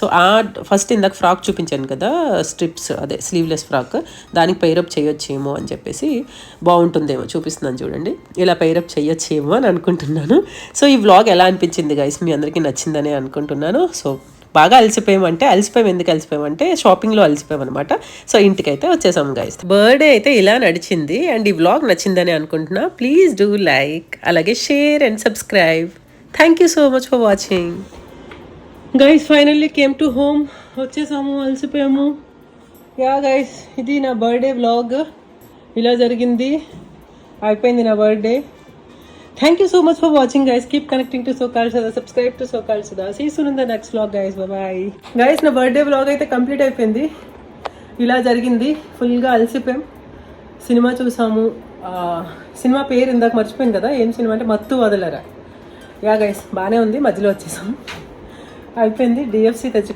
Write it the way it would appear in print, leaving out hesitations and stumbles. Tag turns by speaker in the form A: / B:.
A: So first ఇందాక frock చూపించాను కదా, స్ట్రిప్స్ అదే స్లీవ్లెస్ ఫ్రాక్, దానికి పైరప్ చేయొచ్చేమో అని చెప్పేసి, బాగుంటుందేమో చూపిస్తున్నాను చూడండి, ఇలా పైరప్ చేయొచ్చేమో అని అనుకుంటున్నాను. సో ఈ వ్లాగ్ ఎలా అనిపించింది గైస్, మీ అందరికీ నచ్చిందని అనుకుంటున్నాను. సో బాగా ఎందుకు అలసిపోయామంటే షాపింగ్లో అలసిపోయామన్నమాట. సో ఇంటికైతే వచ్చేసాము గైస్. బర్త్డే అయితే ఇలా నడిచింది అండ్ ఈ వ్లాగ్ నచ్చిందని అనుకుంటున్నా. ప్లీజ్ డూ లైక్, అలాగే share and subscribe. Thank you so much for watching guys. Finally came to home, వచ్చేసాము, అలసిపోయాము. యా గైస్, ఇది నా బర్త్డే వ్లాగ్, ఇలా జరిగింది, అయిపోయింది నా birthday. Thank you so much for watching guys. Keep connecting to SoCal Sada, subscribe to SoCal Sada. See soon in the next vlog guys, bye guys. నా birthday vlog అయితే complete అయిపోయింది, ఇలా జరిగింది. ఫుల్గా అలసిపోయాం, సినిమా చూసాము. సినిమా పేరు ఇందాక మర్చిపోయింది కదా, ఏం సినిమా అంటే మత్తు వదలరా. యా గైస్, బాగానే ఉంది, మధ్యలో వచ్చేసాం, అయిపోయింది. డిఎఫ్సి తెచ్చుకో